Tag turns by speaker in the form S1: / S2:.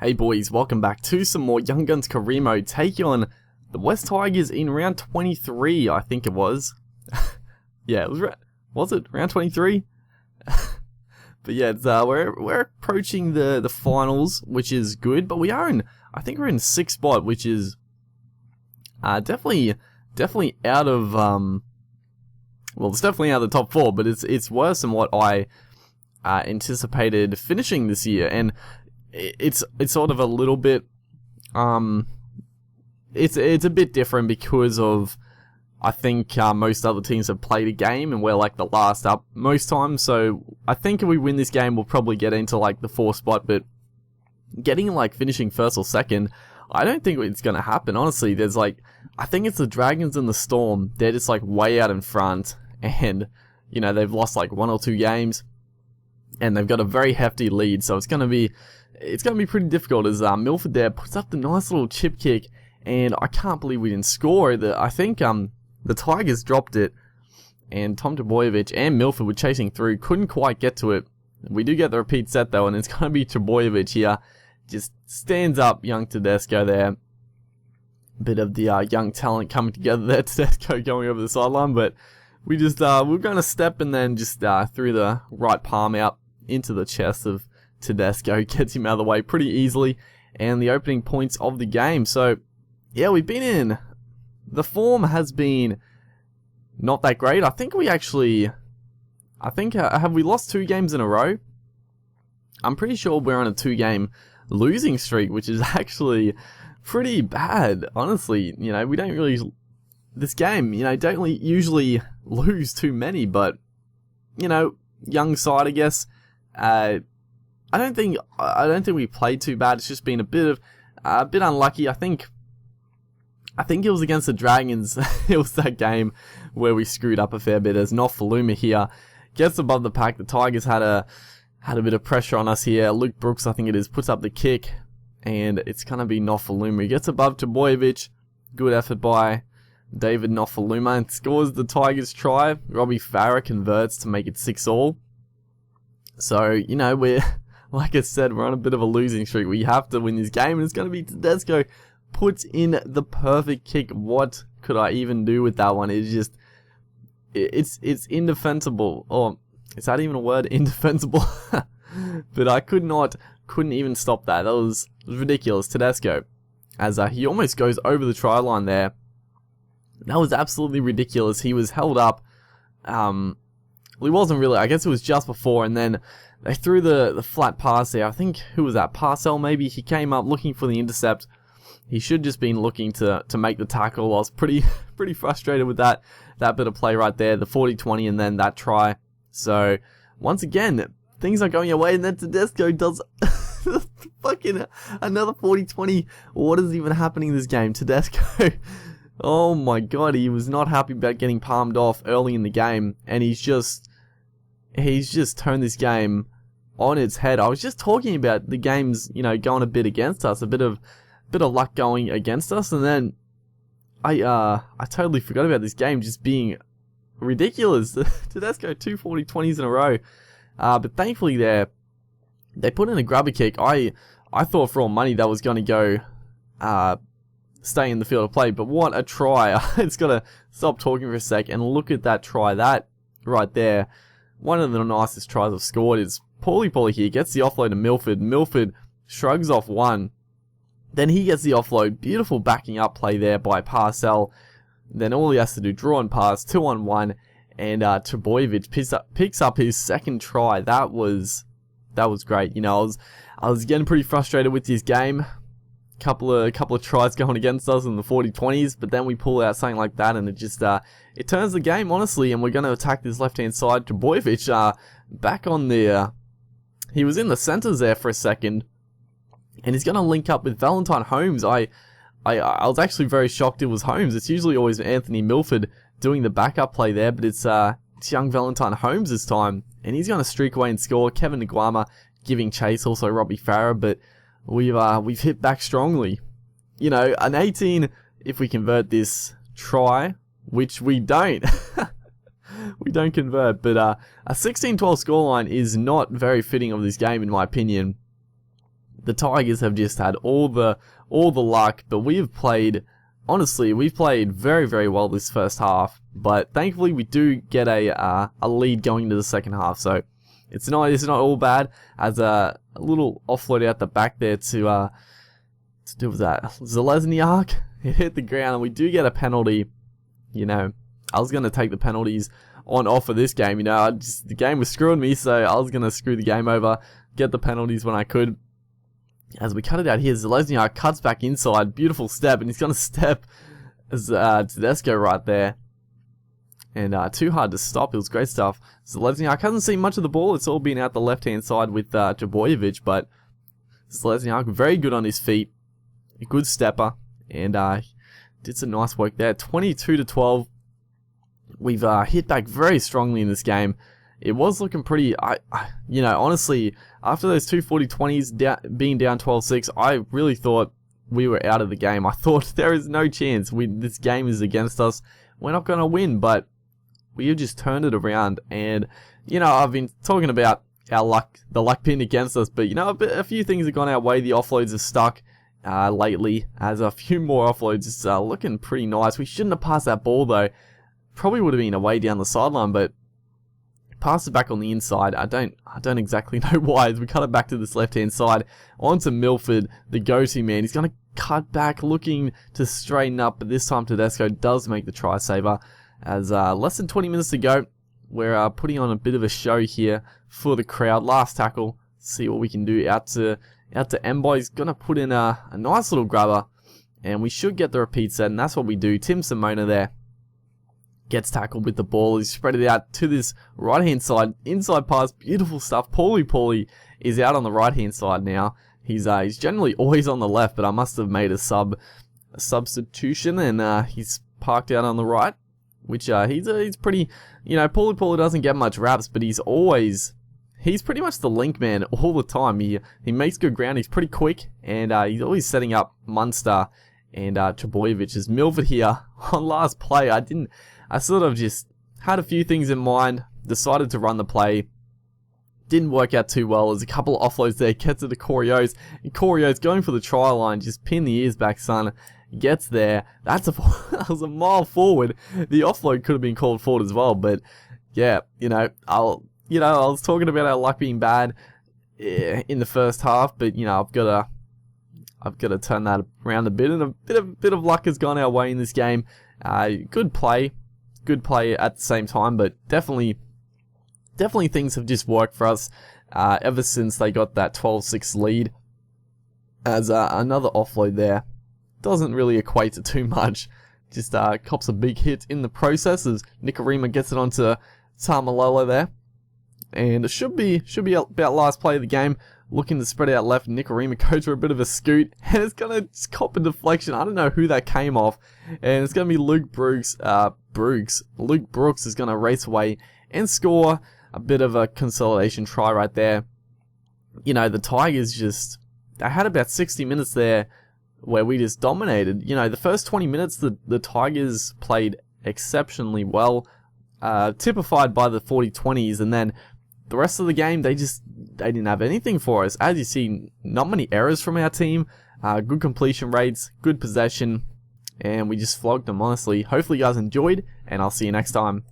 S1: Hey boys, welcome back to some more Young Guns career mode, taking on the West Tigers in round 23, I think it was. Yeah, was it round 23? But yeah, it's, we're approaching the finals, which is good, but I think we're in 6th spot, which is definitely out of, well, it's definitely out of the top 4, but it's worse than what I anticipated finishing this year, and it's sort of a little bit, it's a bit different because of, I think most other teams have played a game and we're like the last up most times, so I think if we win this game we'll probably get into like the 4th spot, but getting like finishing 1st or 2nd, I don't think it's going to happen, honestly. There's like, I think it's the Dragons and the Storm, they're just like way out in front, and you know, they've lost like 1 or 2 games, and they've got a very hefty lead, so it's going to be pretty difficult as Milford there puts up the nice little chip kick, and I can't believe we didn't score. I think the Tigers dropped it, and Tom Trbojevic and Milford were chasing through, couldn't quite get to it. We do get the repeat set though, and it's going to be Trbojevic here. Just stands up young Tedesco there. Bit of the young talent coming together there, Tedesco going over the sideline, but we just, we're going to step and then just threw the right palm out into the chest of Tedesco, gets him out of the way pretty easily, and the opening points of the game. So, yeah, we've been in. The form has been not that great. I think have we lost 2 games in a row? I'm pretty sure we're on a 2-game losing streak, which is actually pretty bad, honestly. You know, we don't really, this game, you know, don't usually lose too many, but, you know, young side, I guess. I don't think we played too bad. It's just been a bit unlucky. I think it was against the Dragons. It was that game where we screwed up a fair bit, as Nofaluma here gets above the pack. The Tigers had a bit of pressure on us here. Luke Brooks, I think it is, puts up the kick, and it's going to be Nofaluma. He gets above Trbojevic. Good effort by David Nofaluma, and scores the Tigers try. Robbie Farah converts to make it 6-all. So, you know, like I said, we're on a bit of a losing streak. We have to win this game, and it's going to be Tedesco puts in the perfect kick. What could I even do with that one? It's just, it's indefensible. Or, is that even a word? Indefensible? But I couldn't even stop that. That was ridiculous. Tedesco, as he almost goes over the try line there. That was absolutely ridiculous. He was held up. Well, he wasn't really. I guess it was just before, and then they threw the flat pass there. I think, who was that? Parcell, maybe? He came up looking for the intercept. He should just been looking to make the tackle. I was pretty frustrated with that bit of play right there. The 40-20 and then that try. So, once again, things are going away, and then Tedesco does fucking another 40-20. What is even happening in this game? Tedesco, oh my god, he was not happy about getting palmed off early in the game, and he's just turned this game on its head. I was just talking about the games, you know, going a bit against us, a bit of luck going against us, and then I totally forgot about this game just being ridiculous. Tedesco 2 40-20s in a row, but thankfully they put in a grubber kick. I thought for all money that was going to go stay in the field of play, but what a try. It's got to stop talking for a sec and look at that try. That right there, one of the nicest tries I've scored. Is Paulie here, gets the offload to Milford. Milford shrugs off one. Then he gets the offload. Beautiful backing up play there by Parcell. Then all he has to do, draw and pass, 2-on-1, and Trbojevic picks up his 2nd try. That was great. You know, I was getting pretty frustrated with this game. Couple of tries going against us in the 40-20s, but then we pull out something like that, and it just it turns the game, honestly. And we're going to attack this left-hand side. Trbojevic back on the he was in the centers there for a second, and he's going to link up with Valentine Holmes. I was actually very shocked it was Holmes. It's usually always Anthony Milford doing the backup play there, but it's young Valentine Holmes this time, and he's going to streak away and score. Kevin Nguama giving chase, also Robbie Farah, but we've hit back strongly. You know, an 18 if we convert this try, which we don't. We don't convert, but a 16-12 scoreline is not very fitting of this game, in my opinion. The Tigers have just had all the luck, but we've played very, very well this first half. But thankfully, we do get a lead going into the second half, so it's not all bad. As a little offload out the back there to do with that Zalesniak. It hit the ground, and we do get a penalty. You know, I was gonna take the penalties on off of this game. You know, the game was screwing me, so I was gonna screw the game over, get the penalties when I could. As we cut it out here, Zalesniak cuts back inside, beautiful step, and he's gonna step as Tedesco right there. And too hard to stop. It was great stuff. Zalesniak hasn't seen much of the ball. It's all been out the left-hand side with Jabojevic, but Zalesniak very good on his feet. A good stepper. And did some nice work there. 22-12. We've hit back very strongly in this game. It was looking pretty, you know, honestly, after those two 40-20s being down 12-6, I really thought we were out of the game. I thought there is no chance. This game is against us. We're not going to win, but we have just turned it around. And, you know, I've been talking about our luck, the luck being against us, but, you know, a few things have gone our way. The offloads have stuck lately, as a few more offloads. It's looking pretty nice. We shouldn't have passed that ball, though. Probably would have been away down the sideline, but pass it back on the inside. I don't exactly know why. As we cut it back to this left-hand side, onto Milford, the go-to man. He's going to cut back, looking to straighten up, but this time Tedesco does make the try saver. As less than 20 minutes to go, we're putting on a bit of a show here for the crowd. Last tackle, see what we can do out to Embo. He's going to put in a nice little grabber, and we should get the repeat set, and that's what we do. Tim Simona there gets tackled with the ball. He's spread it out to this right-hand side. Inside pass, beautiful stuff. Paulie is out on the right-hand side now. He's generally always on the left, but I must have made a substitution, and he's parked out on the right, which he's pretty, you know, Paulie doesn't get much raps, but he's pretty much the link man all the time. He makes good ground. He's pretty quick, and he's always setting up Munster and Trebojevic. As Milford here on last play, I sort of just had a few things in mind, decided to run the play. Didn't work out too well. There's a couple of offloads there, gets it to Corios, and Corios going for the try line, just pin the ears back, son. Gets there. That was a mile forward. The offload could have been called forward as well, but yeah, I was talking about our luck being bad in the first half, but I've got to turn that around a bit, and a bit of luck has gone our way in this game. Good play at the same time, but definitely things have just worked for us ever since they got that 12-6 lead. As another offload there doesn't really equate to too much, just cops a big hit in the process as Nicarima gets it onto Tamalolo there, and it should be about last play of the game. Looking to spread out left, Nicarima goes for a bit of a scoot, and it's going to cop a deflection. I don't know who that came off, and it's going to be Luke Brooks. Luke Brooks is going to race away and score a bit of a consolidation try right there. The Tigers they had about 60 minutes there where we just dominated. The first 20 minutes, the Tigers played exceptionally well, typified by the 40-20s, and then the rest of the game, they didn't have anything for us. As you see, not many errors from our team, good completion rates, good possession, and we just flogged them, honestly. Hopefully you guys enjoyed, and I'll see you next time.